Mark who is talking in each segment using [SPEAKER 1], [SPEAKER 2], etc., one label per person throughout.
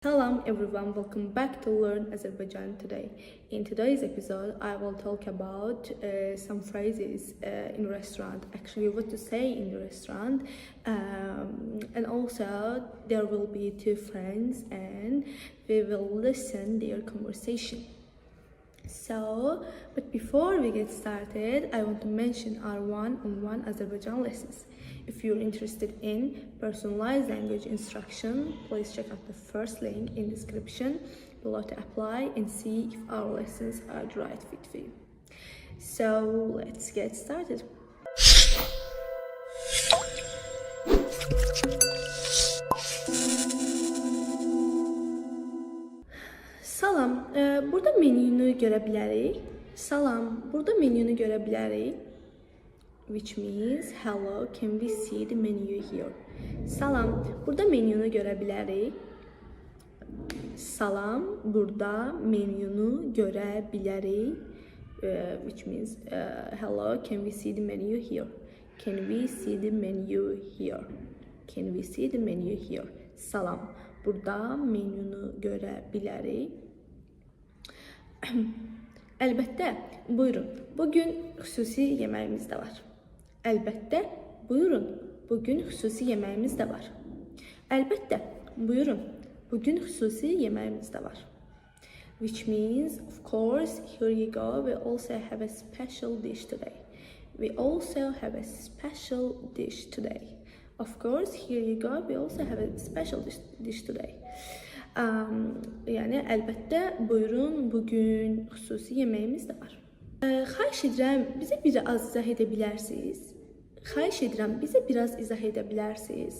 [SPEAKER 1] Salam everyone, welcome back to Learn Azerbaijan today. In today's episode, I will talk about some phrases in restaurant, actually what to say in the restaurant, and also there will be two friends and we will listen their conversation. But before we get started, I want to mention our one-on-one Azerbaijan lessons. If you're interested in personalized language instruction, please check out the first link in description below to apply and see if our lessons are the right fit for you. So let's get started. Salam, burada menüyü görə bilərik. Salam, burada menüyü görə bilərik. Which means, hello, can we see the menu here? Salam, burada menüyü görə bilərik. Salam, burada menüyü görə bilərik. Which means, hello, can we see the menu here? Can we see the menu here? Can we see the menu here? Salam, burada menüyü görə bilərik. Əlbəttə, buyurun, bugün xüsusi yeməyimiz də var. Əlbəttə, buyurun, bugün xüsusi yeməyimiz də var. Əlbəttə, buyurun, bugün xüsusi yeməyimiz də var. Which means, of course, here you go, we also have a special dish today. We also have a special dish today. Of course, here you go, we also have a special dish today. Yəni, əlbəttə, buyurun, bugün xüsusi yeməyimiz də var. Xahiş edirəm, bizə biraz izah edə bilərsiniz? Xahiş edirəm, bizə biraz izah edə bilərsiniz?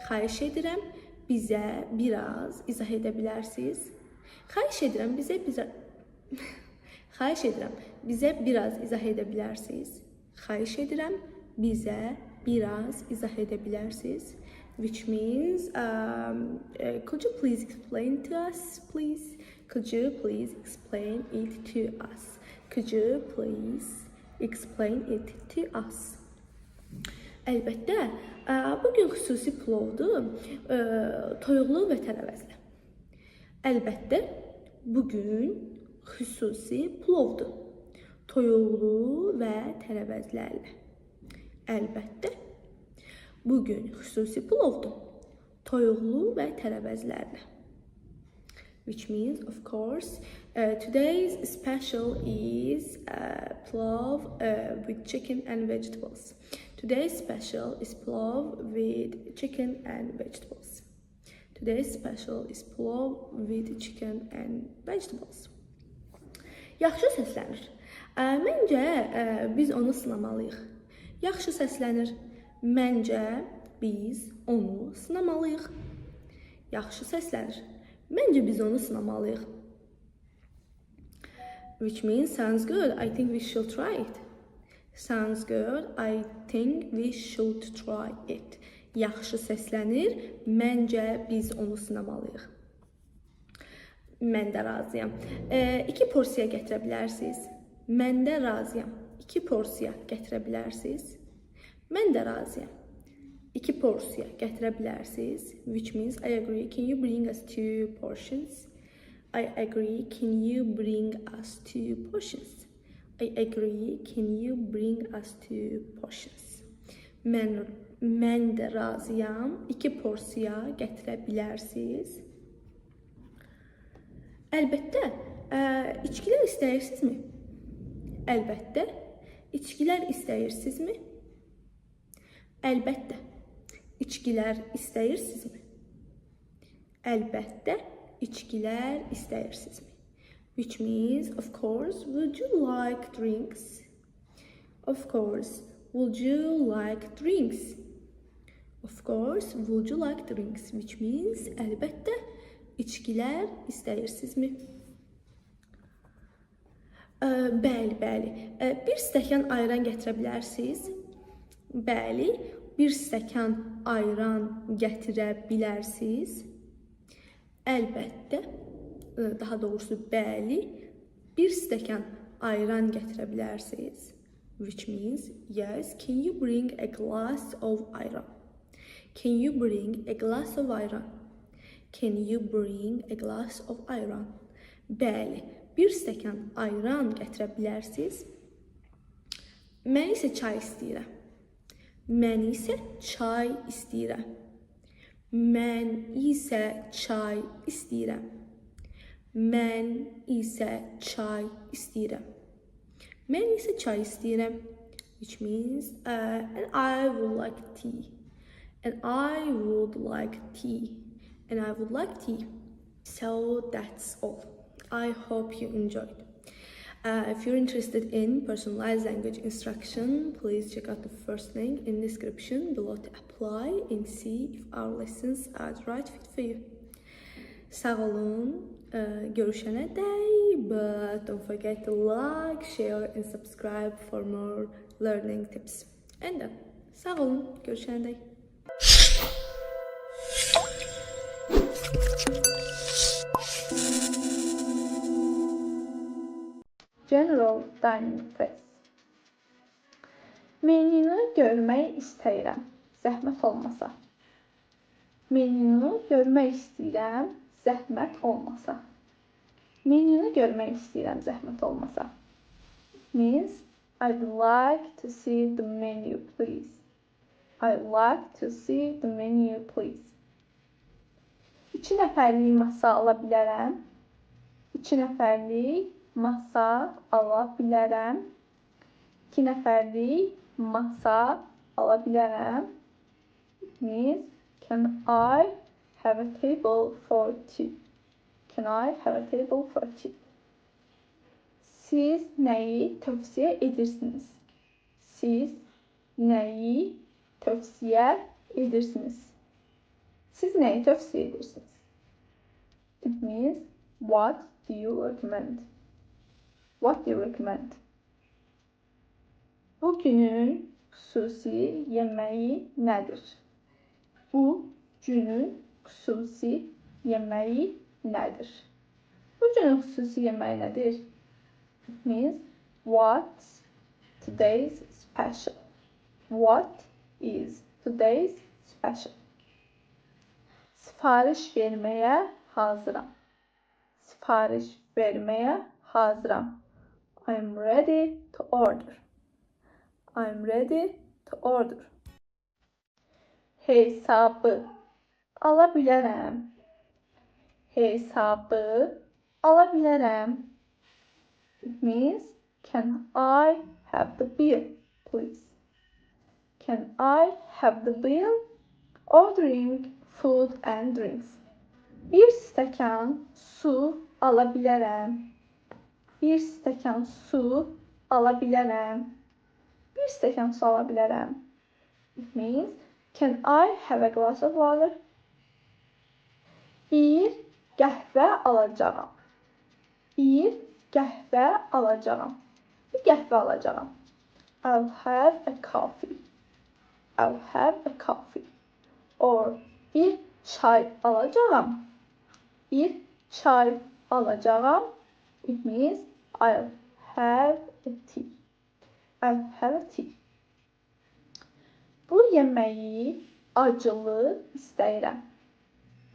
[SPEAKER 1] Xahiş edirəm, bizə biraz izah edə bilərsiniz? Xahiş edirəm, Xahiş edirəm, bizə biraz izah edə bilərsiniz? Xahiş edirəm, bizə biraz izah edə bilərsiniz? Which means, could you please explain to us, please? Could you please explain it to us? Could you please explain it to us? Əlbəttə, bugün xüsusi plovdur, toyuqlu və tərəvəzli. Əlbəttə, bugün xüsusi plovdur, toyuqlu və tərəvəzlərlə. Əlbəttə, bugün xüsusi plovdur, toyuqlu və tərəvəzlərlə. Which means, of course, today's special is plov with chicken and vegetables. Today's special is plov with chicken and vegetables. Today's special is plov with chicken and vegetables. Yaxşı səslənir. Məncə, biz onu sınamalıyıq. Yaxşı səslənir. Məncə, biz onu sınamalıyıq. Yaxşı səslənir. Məncə, biz onu sınamalıyıq. Which means, sounds good, I think we should try it. Sounds good, I think we should try it. Yaxşı səslənir. Məncə, biz onu sınamalıyıq. Mən də razıyam. 2 porsiya gətirə bilərsiniz. Mən də razıyam. 2 porsiya gətirə bilərsiniz. Mən də razıyam. 2 porsiya gətirə bilərsiniz. Which means, I agree, can you bring us 2 portions? I agree, can you bring us 2 portions? I agree, can you bring us 2 portions? Mən də razıyam. 2 porsiya gətirə bilərsiniz. Əlbəttə, içkilər istəyirsinizmi? Əlbəttə, içkilər istəyirsinizmi? Əlbəttə, içkilər istəyirsinizmi? Əlbəttə, içkilər istəyirsinizmi? Which means, of course, would you like drinks? Of course, would you like drinks? Of course, would you like drinks? Which means, əlbəttə, içkilər istəyirsinizmi? Bəli. Bir stəkan ayran gətirə bilərsiniz? Bəli, bir stəkan ayran gətirə bilərsiniz? Əlbəttə, daha doğrusu bəli, bir stəkan ayran gətirə bilərsiniz? Which means, yes, can you bring a glass of ayran? Can you bring a glass of ayran? Can you bring a glass of ayran? Bəli, bir stəkan ayran gətirə bilərsiniz? Mən isə çay istəyirəm. Mən isə çay istəyirəm. Mən isə çay istəyirəm. Mən isə çay istəyirəm. Mən isə çay istəyirəm. Which means and I would like tea. And I would like tea. And I would like tea. So that's all. I hope you enjoyed. If you're interested in personalized language instruction, please check out the first link in the description below to apply and see if our lessons are the right fit for you. Sağ olun, görüşene dek, but don't forget to like, share and subscribe for more learning tips. And then, sağ olun, görüşene dek.
[SPEAKER 2] General dining phrase. Menünü görmək istəyirəm, zəhmət olmasa. Menünü görmək istəyirəm, zəhmət olmasa. Menünü görmək istəyirəm, zəhmət olmasa. Means I'd like to see the menu, please. I'd like to see the menu, please. 2 nəfərlik masa ala bilərəm. 2 nəfərlik masa ala bilərəm. 2 nəfərlik masa ala bilərəm. It means, can I have a table for 2? Can I have a table for 2? Siz nəyi tövsiyə edirsiniz? Siz nəyi tövsiyə edirsiniz? Siz nəyi tövsiyə edirsiniz? It means, what do you recommend? What do you recommend? Bugünün xüsusi yeməyi nədir? Bu günün xüsusi yeməyi nədir? Bu günün xüsusi yeməyi nədir? It means, what's today's special? What is today's special? Sifariş verməyə hazıram. Sifariş verməyə hazıram. I'm ready to order. I'm ready to order. Hesabı ala bilərəm. Hesabı ala bilərəm. It means, can I have the bill, please? Can I have the bill? Ordering food and drinks. Bir stəkan su ala bilərəm. Bir stəkan su ala bilərəm. Bir stəkan su ala bilərəm. It means, can I have a glass of water? Bir qəhvə alacağam. Bir qəhvə alacağam. Bir qəhvə alacağam. I'll have a coffee. I'll have a coffee. Or bir çay alacağam. Bir çay alacağam. It means, I'll have a tea. I'll have a tea. Bu yeməyi acılı istəyirəm.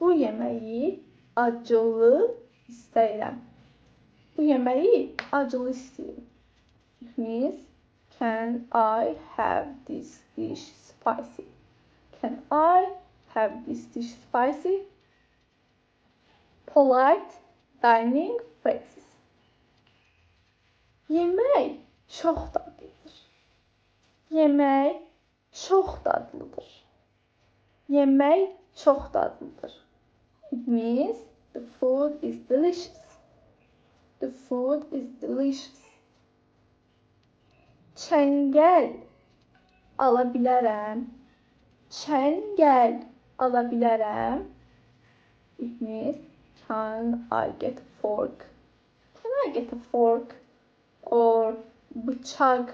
[SPEAKER 2] Bu yeməyi acılı istəyirəm. Bu yeməyi acılı istəyirəm. It means, can I have this dish spicy? Can I have this dish spicy? Polite dining phrases. Yemək çox dadlıdır. Yemək çox dadlıdır. Yemək çox dadlıdır. It means, the food is delicious. The food is delicious. Çəngəl ala bilərəm. Çəngəl ala bilərəm. It means, can I get a fork? Can I get a fork? Or bıçaq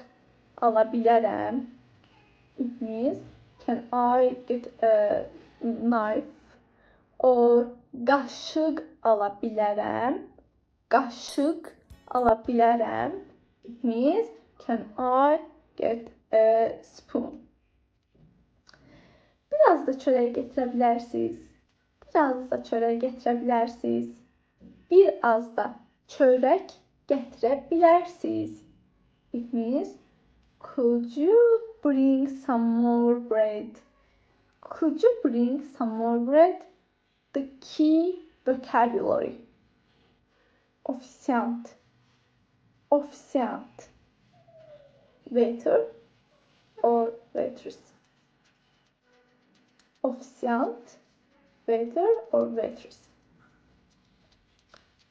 [SPEAKER 2] ala bilərəm. It means, can I get a knife? Or qaşıq ala bilərəm. Qaşıq ala bilərəm. It means, can I get a spoon? Biraz da çörək gətirə bilərsiniz. Biraz da çörək gətirə bilərsiniz. Bir az da çörək gətirə bilərsiniz. It means, could you bring some more bread? Could you bring some more bread? The key vocabulary. Officiant. Officiant. Waiter or waitress. Officiant, waiter or waitress.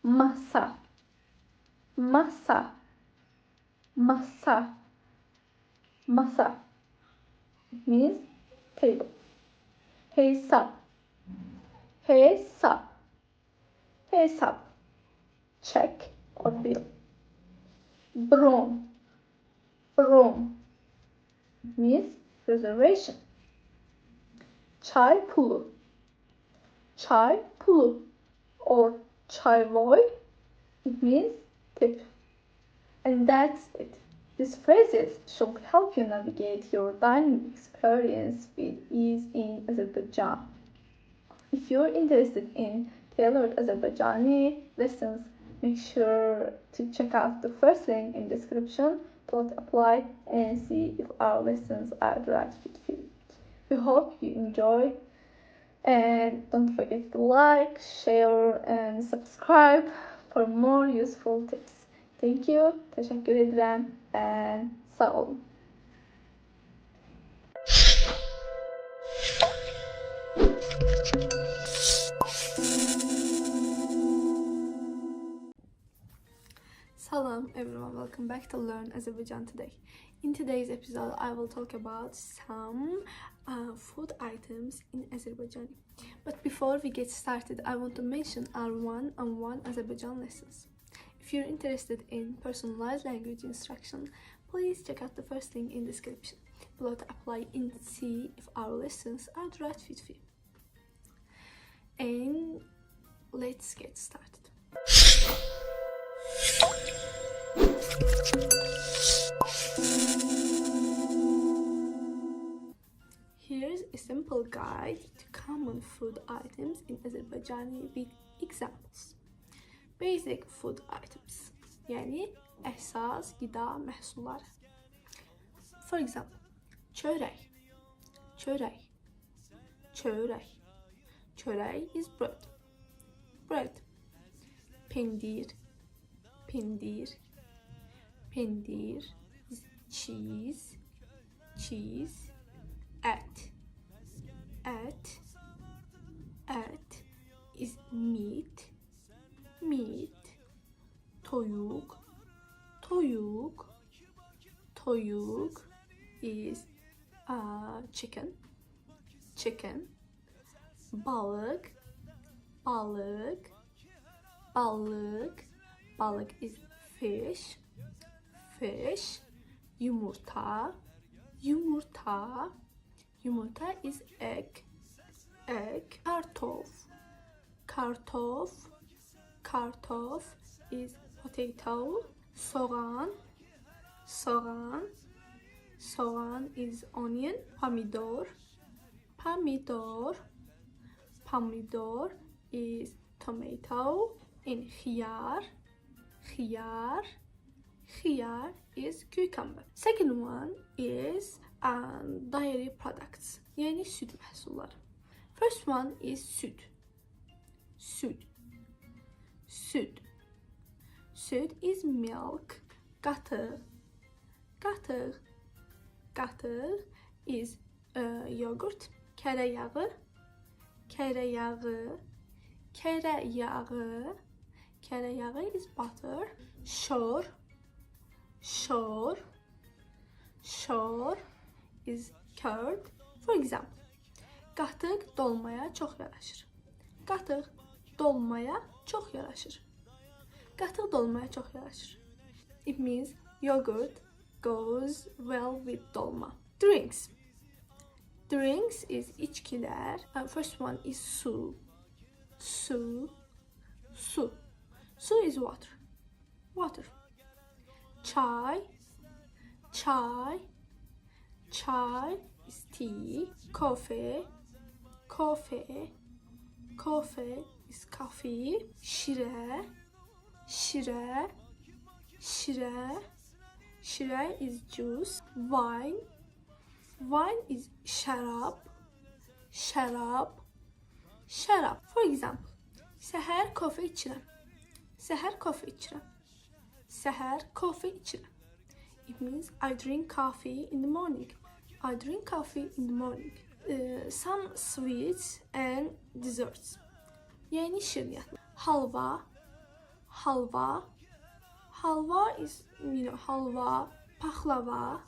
[SPEAKER 2] Masa. Masa. Masa. Masa. It means table. Hesap. Hesap. Hesap. Check or bill. Bron. Bron. It means reservation. Çay pulu. Çay pulu or çay boy. It means tip. And that's it. These phrases should help you navigate your dining experience with ease in Azerbaijan. If you're interested in tailored Azerbaijani lessons, make sure to check out the first link in the description to apply and see if our lessons are the right fit for you. We hope you enjoy, and don't forget to like, share and subscribe for more useful tips. Thank you, teşekkür ederim and sağ olun.
[SPEAKER 1] Salam everyone, welcome back to Learn Azerbaijan today. In today's episode, I will talk about some food items in Azerbaijani. But before we get started, I want to mention our one-on-one Azerbaijan lessons. If you're interested in personalized language instruction, please check out the first link in the description below to apply and see if our lessons are the right fit for you. And let's get started. Here's a simple guide to common food items in Azerbaijani with examples. Basic food items, yani əsas qida məhsulları. For example, çörək, çörək, çörək. Çörək is bread, bread. Pendir, pendir, pendir is cheese, cheese. Et, et, et is meat, meat. Toyuk, toyuk, toyuk is chicken, chicken. Balık, balık, balık. Balık is fish, fish. Yumurta, yumurta. Yumurta is egg, egg. Kartof, kartof, kartof is potato. Soğan, soğan, soğan is onion. Pomidor, pomidor, pomidor is tomato. And khiyar, khiyar, khiyar is cucumber. Second one is dairy products, yani süt məhsulları. First one is süt, süt, süt. Süt is milk. Qatıq, qatıq, qatıq is yogurt. Kərə yağı, kərə yağı, kərə yağı. Kərə yağı is butter. Şor, şor, şor is curd. For example, qatıq dolmaya çox yaraşır. Qatıq dolmaya çox yaraşır. Qatıq dolmaya çox yaraşır. It means yogurt goes well with dolma. Drinks. Drinks is içkilər. First one is su. Su. Su. Su is water. Water. Çay. Çay. Çay is tea. Coffee. Coffee. Coffee is coffee. Şirə, şirə, şirə. Şirə is juice. Wine, wine is şərab, şərab, şərab. For example, səhər kofe içirəm. Səhər kofe içirəm. Səhər kofe içirəm. It means I drink coffee in the morning. I drink coffee in the morning. Some sweets and desserts. Yani şirniyyat. Halva, halva. Halva is, halva. Paxlava,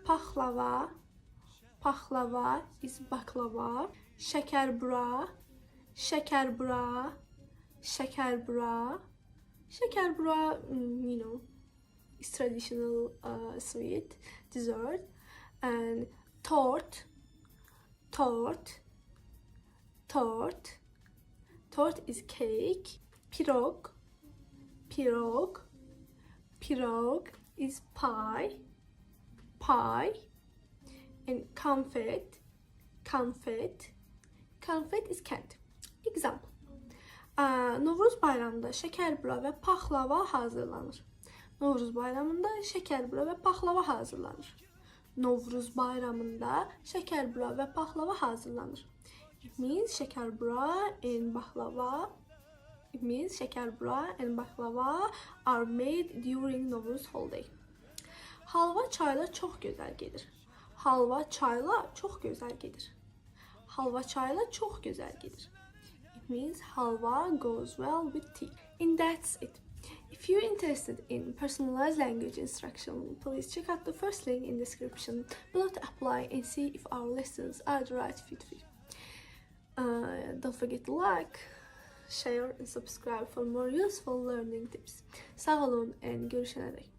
[SPEAKER 1] paxlava. Paxlava is baklava. Şəkərbura, şəkərbura, şəkərbura. Şəkərbura, is traditional sweet dessert. And tort, tort, tort. Tort is cake. Pirog, pirog. Pirog is pie, pie. And confet, confet. Confet is candy. Example. Novruz bayramında şəkərbura və paxlava hazırlanır. Novruz bayramında şəkərbura və paxlava hazırlanır. Novruz bayramında şəkərbura və paxlava hazırlanır. It means şəkərbura and baklava. It means şəkərbura and baklava are made during Novruz holiday. Halva çayla çox gözəl gedir. Halva çayla çox gözəl gedir. Halva çayla çox gözəl gedir. It means halva goes well with tea. And that's it. If you're interested in personalized language instruction, please check out the first link in the description below to apply and see if our lessons are the right fit for you. Don't forget to like, share and subscribe for more useful learning tips. Sağ olun and görüşene dek.